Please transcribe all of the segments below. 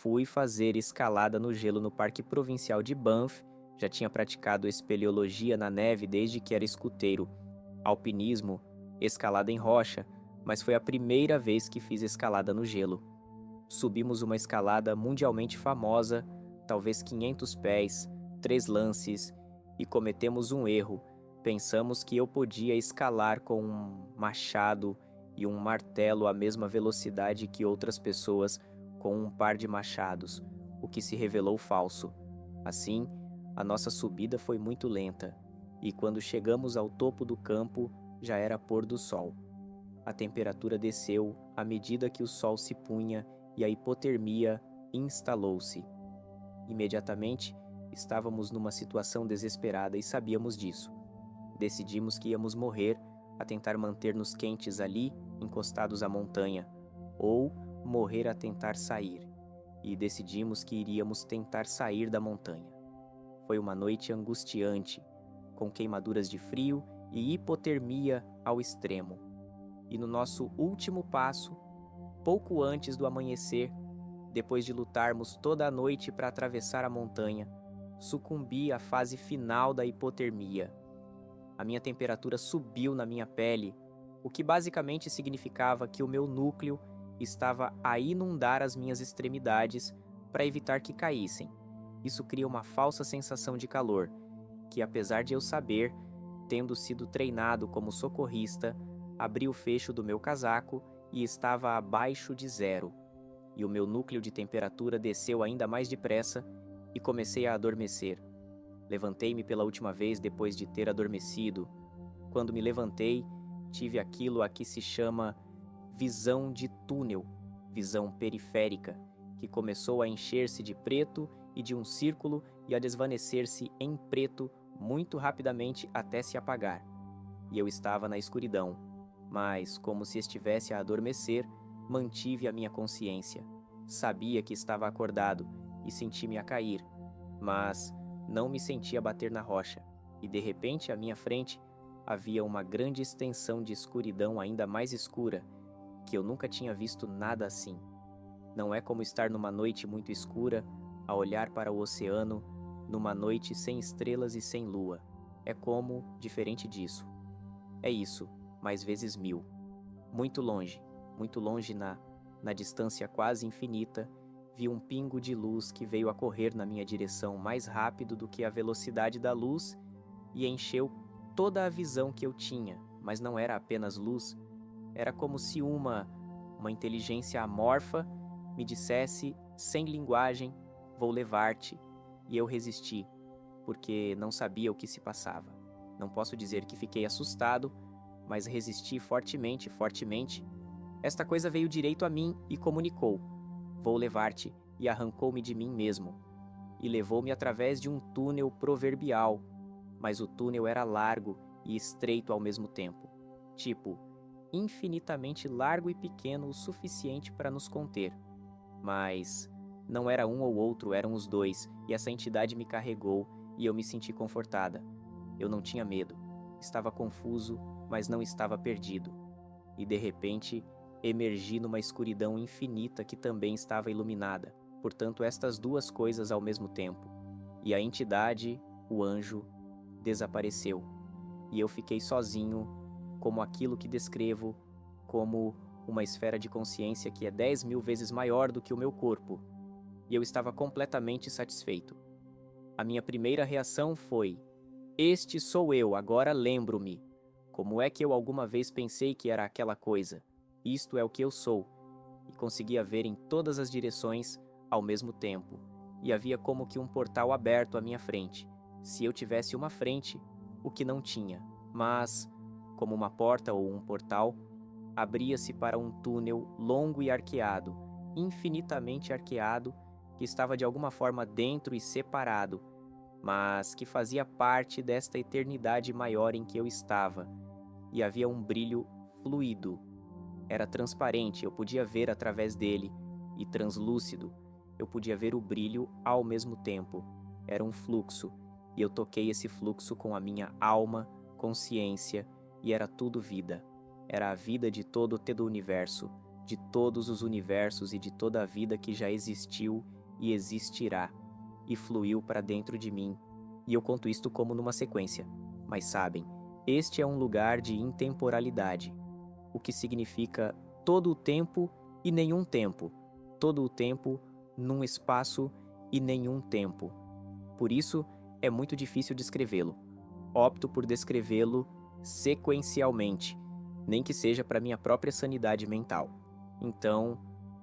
fui fazer escalada no gelo no Parque Provincial de Banff, já tinha praticado espeleologia na neve desde que era escuteiro, alpinismo, escalada em rocha, mas foi a primeira vez que fiz escalada no gelo. Subimos uma escalada mundialmente famosa, talvez 500 pés, 3 lances, e cometemos um erro. Pensamos que eu podia escalar com um machado e um martelo à mesma velocidade que outras pessoas com um par de machados, o que se revelou falso. Assim, a nossa subida foi muito lenta, e quando chegamos ao topo do campo, já era pôr do sol. A temperatura desceu à medida que o sol se punha e a hipotermia instalou-se. Imediatamente, estávamos numa situação desesperada e sabíamos disso. Decidimos que íamos morrer a tentar manter-nos quentes ali, encostados à montanha, ou morrer a tentar sair. E decidimos que iríamos tentar sair da montanha. Foi uma noite angustiante, com queimaduras de frio e hipotermia ao extremo. E no nosso último passo, pouco antes do amanhecer, depois de lutarmos toda a noite para atravessar a montanha, sucumbi à fase final da hipotermia. A minha temperatura subiu na minha pele, o que basicamente significava que o meu núcleo estava a inundar as minhas extremidades para evitar que caíssem. Isso cria uma falsa sensação de calor, que apesar de eu saber, tendo sido treinado como socorrista, abri o fecho do meu casaco e estava abaixo de 0. E o meu núcleo de temperatura desceu ainda mais depressa e comecei a adormecer. Levantei-me pela última vez depois de ter adormecido. Quando me levantei, tive aquilo a que se chama visão de túnel, visão periférica, que começou a encher-se de preto e de um círculo e a desvanecer-se em preto muito rapidamente até se apagar. E eu estava na escuridão, mas, como se estivesse a adormecer, mantive a minha consciência. Sabia que estava acordado e senti-me a cair, mas não me sentia bater na rocha, e de repente à minha frente havia uma grande extensão de escuridão ainda mais escura, que eu nunca tinha visto nada assim. Não é como estar numa noite muito escura, a olhar para o oceano, numa noite sem estrelas e sem lua. É como, diferente disso. É isso, mais vezes 1000. Muito longe na distância quase infinita, vi um pingo de luz que veio a correr na minha direção mais rápido do que a velocidade da luz e encheu toda a visão que eu tinha, mas não era apenas luz, era como se uma inteligência amorfa me dissesse, sem linguagem, vou levar-te, e eu resisti, porque não sabia o que se passava. Não posso dizer que fiquei assustado, mas resisti fortemente. Esta coisa veio direito a mim e comunicou, vou levar-te, e arrancou-me de mim mesmo, e levou-me através de um túnel proverbial, mas o túnel era largo e estreito ao mesmo tempo, tipo, infinitamente largo e pequeno o suficiente para nos conter. Mas não era um ou outro, eram os dois, e essa entidade me carregou e eu me senti confortada. Eu não tinha medo, estava confuso, mas não estava perdido. E de repente, emergi numa escuridão infinita que também estava iluminada, portanto estas duas coisas ao mesmo tempo. E a entidade, o anjo, desapareceu. E eu fiquei sozinho, como aquilo que descrevo como uma esfera de consciência que é 10.000 vezes maior do que o meu corpo. E eu estava completamente satisfeito. A minha primeira reação foi: este sou eu, agora lembro-me. Como é que eu alguma vez pensei que era aquela coisa? Isto é o que eu sou. E conseguia ver em todas as direções ao mesmo tempo. E havia como que um portal aberto à minha frente. Se eu tivesse uma frente, o que não tinha. Mas, como uma porta ou um portal, abria-se para um túnel longo e arqueado, infinitamente arqueado, que estava de alguma forma dentro e separado, mas que fazia parte desta eternidade maior em que eu estava, e havia um brilho fluido. Era transparente, eu podia ver através dele, e translúcido, eu podia ver o brilho ao mesmo tempo. Era um fluxo, e eu toquei esse fluxo com a minha alma, consciência, e era tudo vida. Era a vida de todo o universo, de todos os universos e de toda a vida que já existiu e existirá, e fluiu para dentro de mim. E eu conto isto como numa sequência. Mas sabem, este é um lugar de intemporalidade, o que significa todo o tempo e nenhum tempo, todo o tempo num espaço e nenhum tempo. Por isso, é muito difícil descrevê-lo. Opto por descrevê-lo sequencialmente, nem que seja para minha própria sanidade mental. Então,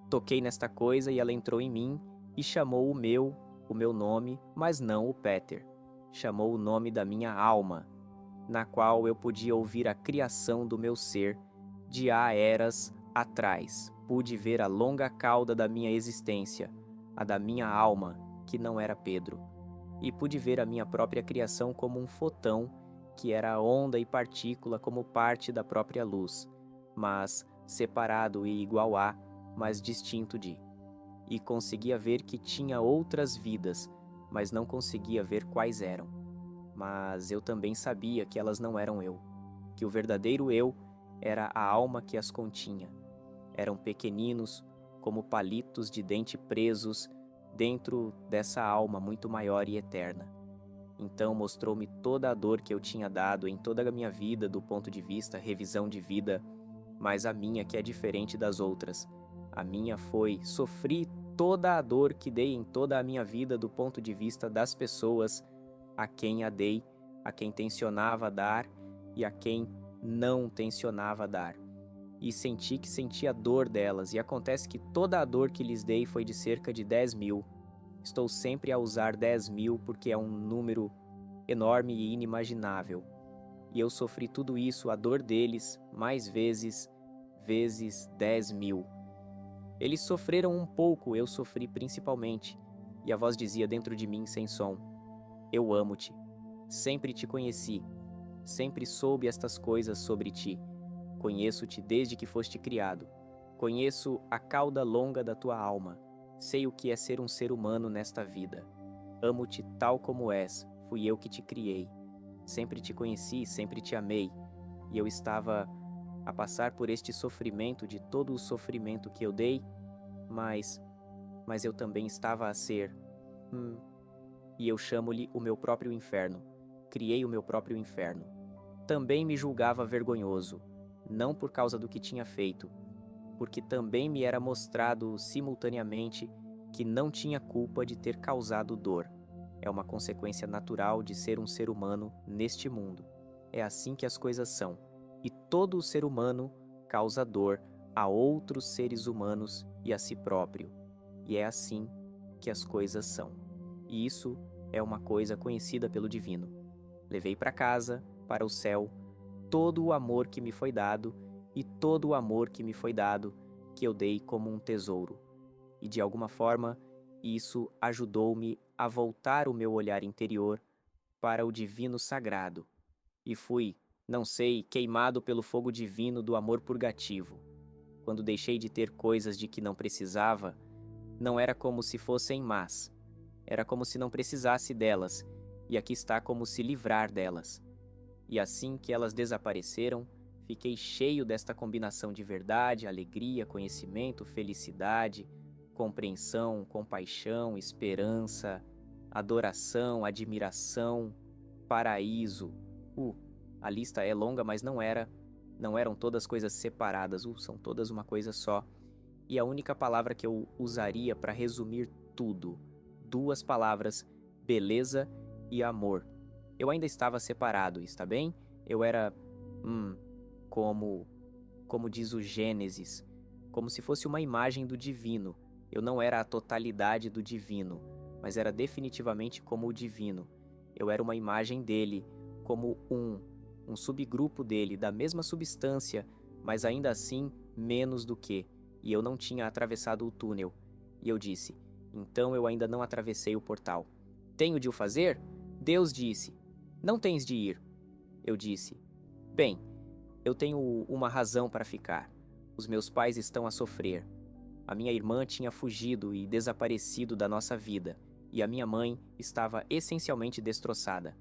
toquei nesta coisa e ela entrou em mim e chamou o meu nome, mas não o Peter. Chamou o nome da minha alma, na qual eu podia ouvir a criação do meu ser de há eras atrás. Pude ver a longa cauda da minha existência, a da minha alma, que não era Pedro. E pude ver a minha própria criação como um fotão, que era onda e partícula como parte da própria luz, mas separado e igual a, mas distinto de. E conseguia ver que tinha outras vidas, mas não conseguia ver quais eram. Mas eu também sabia que elas não eram eu, que o verdadeiro eu era a alma que as continha. Eram pequeninos, como palitos de dente presos dentro dessa alma muito maior e eterna. Então mostrou-me toda a dor que eu tinha dado em toda a minha vida do ponto de vista revisão de vida, mas a minha que é diferente das outras. A minha foi, sofri toda a dor que dei em toda a minha vida do ponto de vista das pessoas a quem a dei, a quem tensionava dar e a quem não tensionava dar. E senti que sentia a dor delas, e acontece que toda a dor que lhes dei foi de cerca de 10.000. Estou sempre a usar 10.000 porque é um número enorme e inimaginável. E eu sofri tudo isso, a dor deles, mais vezes 10.000. Eles sofreram um pouco, eu sofri principalmente. E a voz dizia dentro de mim sem som: eu amo-te. Sempre te conheci. Sempre soube estas coisas sobre ti. Conheço-te desde que foste criado. Conheço a cauda longa da tua alma. Sei o que é ser um ser humano nesta vida. Amo-te tal como és. Fui eu que te criei. Sempre te conheci, sempre te amei. E eu estava a passar por este sofrimento de todo o sofrimento que eu dei, mas eu também estava a ser... E eu chamo-lhe o meu próprio inferno. Criei o meu próprio inferno. Também me julgava vergonhoso, não por causa do que tinha feito, porque também me era mostrado simultaneamente que não tinha culpa de ter causado dor. É uma consequência natural de ser um ser humano neste mundo. É assim que as coisas são. E todo ser humano causa dor a outros seres humanos e a si próprio. E é assim que as coisas são. E isso é uma coisa conhecida pelo divino. Levei para casa, para o céu, todo o amor que me foi dado e todo o amor que me foi dado, que eu dei como um tesouro. E de alguma forma, isso ajudou-me a voltar o meu olhar interior para o divino sagrado. E fui, não sei, queimado pelo fogo divino do amor purgativo. Quando deixei de ter coisas de que não precisava, não era como se fossem más. Era como se não precisasse delas, e aqui está como se livrar delas. E assim que elas desapareceram, fiquei cheio desta combinação de verdade, alegria, conhecimento, felicidade, compreensão, compaixão, esperança, adoração, admiração, paraíso. A lista é longa, mas não eram todas coisas separadas, são todas uma coisa só. E a única palavra que eu usaria para resumir tudo, 2 palavras, beleza e amor. Eu ainda estava separado, está bem? Eu era, como diz o Gênesis, como se fosse uma imagem do divino. Eu não era a totalidade do divino, mas era definitivamente como o divino. Eu era uma imagem dele, como um subgrupo dele, da mesma substância, mas ainda assim menos do que. E eu não tinha atravessado o túnel. E eu disse: então eu ainda não atravessei o portal. Tenho de o fazer? Deus disse: não tens de ir. Eu disse: bem, eu tenho uma razão para ficar. Os meus pais estão a sofrer. A minha irmã tinha fugido e desaparecido da nossa vida, e a minha mãe estava essencialmente destroçada.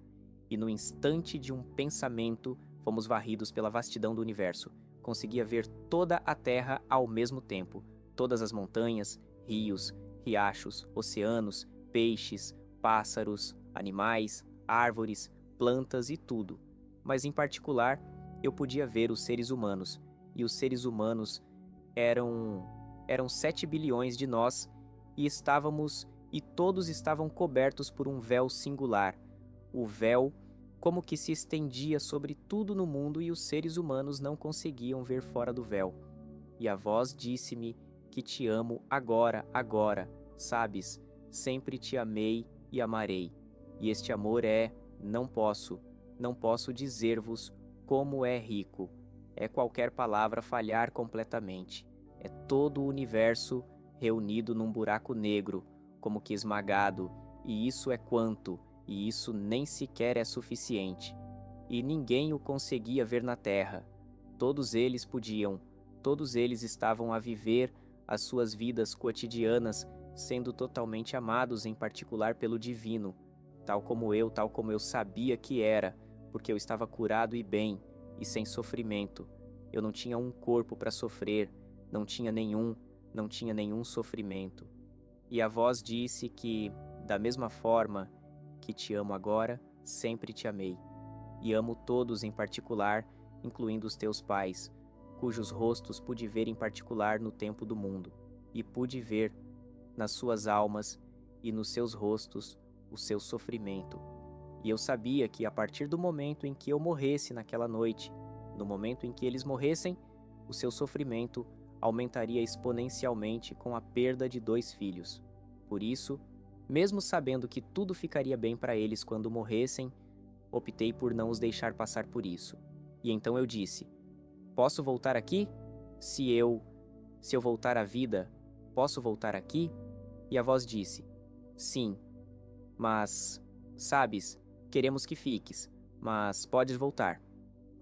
E no instante de um pensamento, fomos varridos pela vastidão do universo. conseguia ver toda a terra ao mesmo tempo, todas as montanhas, rios, riachos, oceanos, peixes, pássaros, animais, árvores, plantas e tudo. Mas em particular, eu podia ver os seres humanos, e os seres humanos eram 7 bilhões de nós, e todos estavam cobertos por um véu singular. O véu como que se estendia sobre tudo no mundo e os seres humanos não conseguiam ver fora do véu. E a voz disse-me que te amo agora, agora, sabes? Sempre te amei e amarei. E este amor não posso dizer-vos como é rico. É qualquer palavra falhar completamente. É todo o universo reunido num buraco negro, como que esmagado, e isso é quanto, e isso nem sequer é suficiente. E ninguém o conseguia ver na terra. Todos eles estavam a viver as suas vidas cotidianas, sendo totalmente amados em particular pelo divino, tal como eu sabia que era, porque eu estava curado e bem, e sem sofrimento. Eu não tinha um corpo para sofrer, não tinha nenhum sofrimento. E a voz disse que, da mesma forma que te amo agora, sempre te amei. E amo todos em particular, incluindo os teus pais, cujos rostos pude ver em particular no tempo do mundo, e pude ver, nas suas almas e nos seus rostos, o seu sofrimento. E eu sabia que a partir do momento em que eu morresse naquela noite, no momento em que eles morressem, o seu sofrimento aumentaria exponencialmente com a perda de 2 filhos. Por isso, mesmo sabendo que tudo ficaria bem para eles quando morressem, optei por não os deixar passar por isso. E então eu disse: posso voltar aqui? Se eu voltar à vida, posso voltar aqui? E a voz disse: sim, mas, sabes, queremos que fiques, mas podes voltar.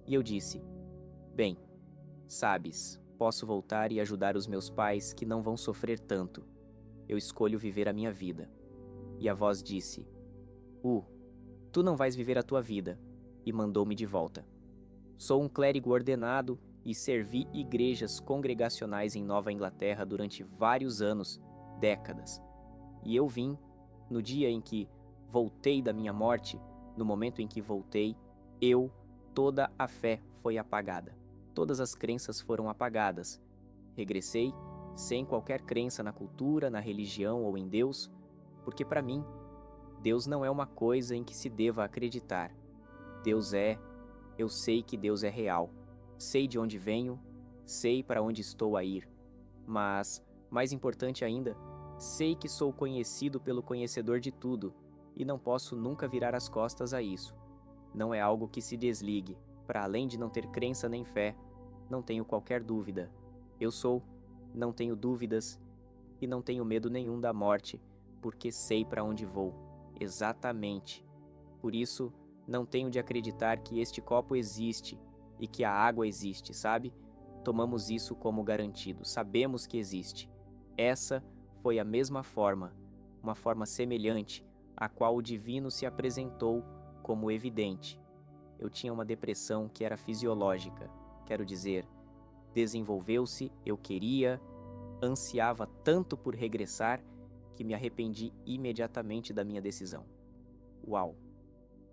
E eu disse: bem, sabes, posso voltar e ajudar os meus pais que não vão sofrer tanto. Eu escolho viver a minha vida. E a voz disse: tu não vais viver a tua vida, e mandou-me de volta. Sou um clérigo ordenado e servi igrejas congregacionais em Nova Inglaterra durante vários anos, décadas. E eu vim, no dia em que voltei da minha morte, no momento em que voltei, toda a fé foi apagada. Todas as crenças foram apagadas. Regressei, sem qualquer crença na cultura, na religião ou em Deus, porque para mim, Deus não é uma coisa em que se deva acreditar. Eu sei que Deus é real. Sei de onde venho, sei para onde estou a ir. Mas, mais importante ainda, sei que sou conhecido pelo conhecedor de tudo e não posso nunca virar as costas a isso. Não é algo que se desligue. Para além de não ter crença nem fé, não tenho qualquer dúvida. Não tenho dúvidas e não tenho medo nenhum da morte, porque sei para onde vou. Exatamente. Por isso, não tenho de acreditar que este copo existe e que a água existe, sabe? Tomamos isso como garantido, sabemos que existe. Essa foi a mesma forma, uma forma semelhante, a qual o divino se apresentou como evidente. Eu tinha uma depressão que era fisiológica, quero dizer, desenvolveu-se, eu ansiava tanto por regressar, que me arrependi imediatamente da minha decisão. Uau!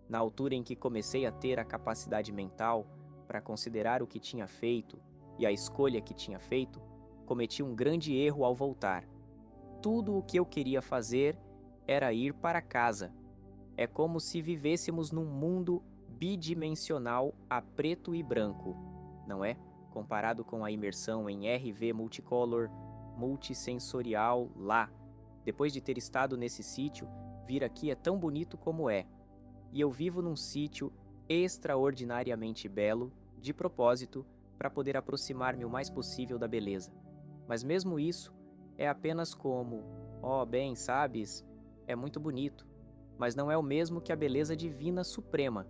Na altura em que comecei a ter a capacidade mental para considerar o que tinha feito e a escolha que tinha feito, cometi um grande erro ao voltar. Tudo o que eu queria fazer era ir para casa. É como se vivêssemos num mundo bidimensional a preto e branco, não é? Comparado com a imersão em RV multicolor, multissensorial lá. Depois de ter estado nesse sítio, vir aqui é tão bonito como é. E eu vivo num sítio extraordinariamente belo, de propósito, para poder aproximar-me o mais possível da beleza. Mas mesmo isso é apenas como, bem, sabes, é muito bonito, mas não é o mesmo que a beleza divina suprema.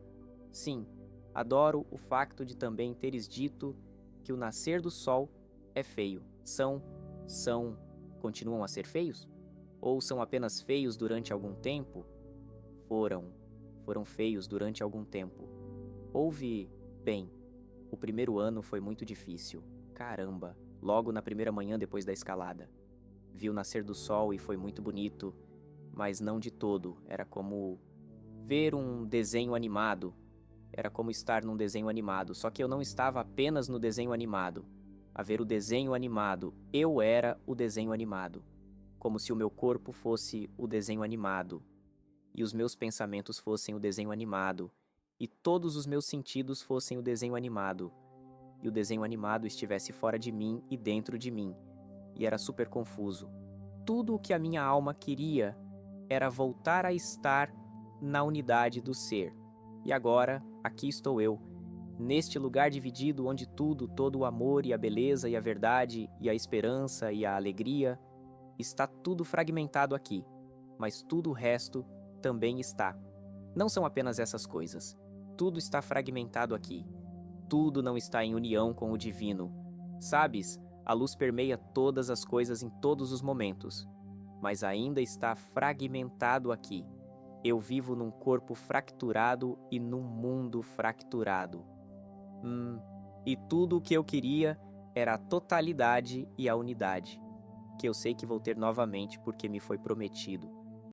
Sim, adoro o facto de também teres dito que o nascer do sol é feio. Continuam a ser feios? Ou são apenas feios durante algum tempo? Foram feios durante algum tempo. Bem, o O primeiro ano foi muito difícil. Caramba, logo na primeira manhã depois da escalada. Vi o nascer do sol e foi muito bonito, mas não de todo. Era como ver um desenho animado. Era como estar num desenho animado, só que eu não estava apenas no desenho animado. A ver o desenho animado, eu era o desenho animado. Como se o meu corpo fosse o desenho animado, e os meus pensamentos fossem o desenho animado, e todos os meus sentidos fossem o desenho animado, e o desenho animado estivesse fora de mim e dentro de mim, e era super confuso. Tudo o que a minha alma queria era voltar a estar na unidade do ser. E agora, aqui estou eu, neste lugar dividido onde tudo, todo o amor e a beleza e a verdade e a esperança e a alegria, está tudo fragmentado aqui, mas tudo o resto também está. Não são apenas essas coisas. Tudo está fragmentado aqui. Tudo não está em união com o divino. Sabes, a luz permeia todas as coisas em todos os momentos, mas ainda está fragmentado aqui. Eu vivo num corpo fracturado e num mundo fracturado. E tudo o que eu queria era a totalidade e a unidade, que eu sei que vou ter novamente porque me foi prometido.